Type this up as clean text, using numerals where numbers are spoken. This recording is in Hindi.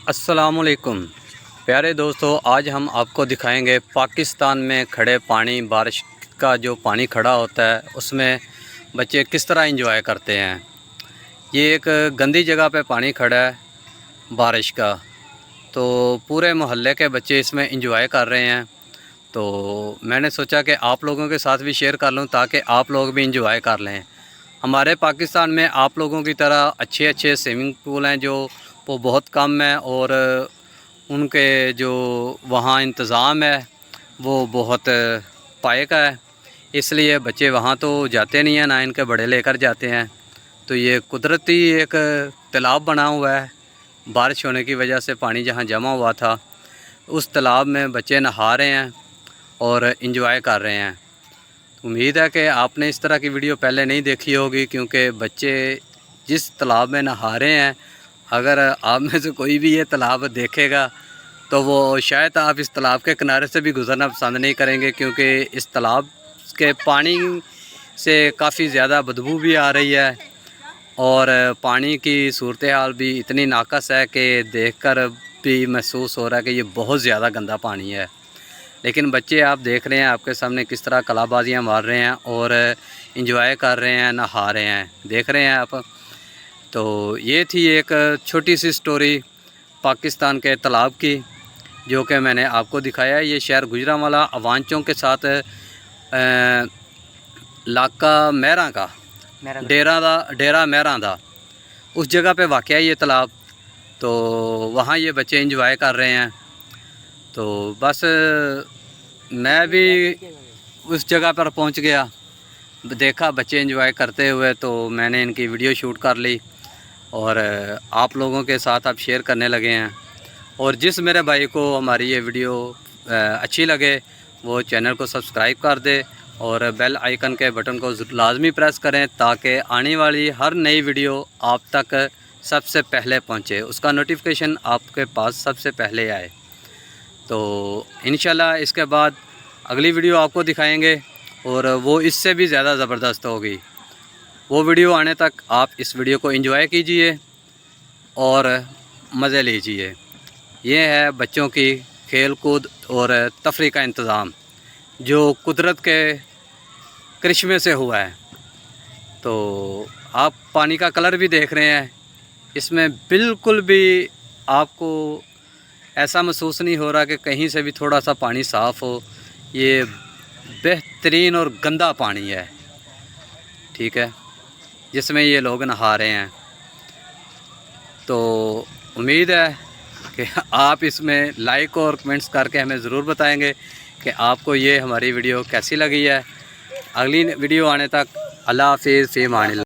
अस्सलामुअलैकुम प्यारे दोस्तों, आज हम आपको दिखाएंगे पाकिस्तान में खड़े पानी, बारिश का जो पानी खड़ा होता है उसमें बच्चे किस तरह एंजॉय करते हैं। ये एक गंदी जगह पे पानी खड़ा है बारिश का, तो पूरे मोहल्ले के बच्चे इसमें एंजॉय कर रहे हैं। तो मैंने सोचा कि आप लोगों के साथ भी शेयर कर लूं ताकि आप लोग भी एंजॉय कर लें। हमारे पाकिस्तान में आप लोगों की तरह अच्छे अच्छे स्विमिंग पूल हैं जो वो बहुत कम है, और उनके जो वहाँ इंतज़ाम है वो बहुत पाए का है, इसलिए बच्चे वहाँ तो जाते नहीं हैं, ना इनके बड़े लेकर जाते हैं। तो ये कुदरती एक तालाब बना हुआ है, बारिश होने की वजह से पानी जहाँ जमा हुआ था उस तालाब में बच्चे नहा रहे हैं और इन्जॉय कर रहे हैं। उम्मीद है कि आपने इस तरह की वीडियो पहले नहीं देखी होगी, क्योंकि बच्चे जिस तालाब में नहा रहे हैं, अगर आप में से कोई भी ये तालाब देखेगा तो वो शायद आप इस तालाब के किनारे से भी गुज़रना पसंद नहीं करेंगे, क्योंकि इस तालाब के पानी से काफ़ी ज़्यादा बदबू भी आ रही है और पानी की सूरत हाल भी इतनी नाकस है कि देखकर भी महसूस हो रहा है कि ये बहुत ज़्यादा गंदा पानी है। लेकिन बच्चे आप देख रहे हैं आपके सामने किस तरह कलाबाजियाँ मार रहे हैं और इंजॉय कर रहे हैं, नहा रहे हैं, देख रहे हैं आप। तो ये थी एक छोटी सी स्टोरी पाकिस्तान के तालाब की, जो कि मैंने आपको दिखाया है। ये शहर गुजरांवाला अवान चौक के साथ इलाका महरा का डेरा महरा दा उस जगह पे वाक़या है ये तालाब। तो वहाँ ये बच्चे इंजॉय कर रहे हैं। तो बस मैं भी उस जगह पर पहुँच गया, देखा बच्चे इंजॉय करते हुए, तो मैंने इनकी वीडियो शूट कर ली और आप लोगों के साथ अब शेयर करने लगे हैं। और जिस मेरे भाई को हमारी ये वीडियो अच्छी लगे वो चैनल को सब्सक्राइब कर दे और बेल आइकन के बटन को लाजमी प्रेस करें, ताकि आने वाली हर नई वीडियो आप तक सबसे पहले पहुंचे, उसका नोटिफिकेशन आपके पास सबसे पहले आए। तो इंशाल्लाह इसके बाद अगली वीडियो आपको दिखाएंगे और वो इससे भी ज़्यादा ज़बरदस्त होगी। वो वीडियो आने तक आप इस वीडियो को एंजॉय कीजिए और मज़े लीजिए। ये है बच्चों की खेल कूद और तफरी का इंतज़ाम जो कुदरत के करिश्मे से हुआ है। तो आप पानी का कलर भी देख रहे हैं, इसमें बिल्कुल भी आपको ऐसा महसूस नहीं हो रहा कि कहीं से भी थोड़ा सा पानी साफ़ हो। ये बेहतरीन और गंदा पानी है, ठीक है, जिसमें ये लोग नहा रहे हैं। तो उम्मीद है कि आप इसमें लाइक और कमेंट्स करके हमें ज़रूर बताएंगे कि आपको ये हमारी वीडियो कैसी लगी है। अगली वीडियो आने तक अल्लाह हाफ़िज़, फ़ी अमान अल्लाह।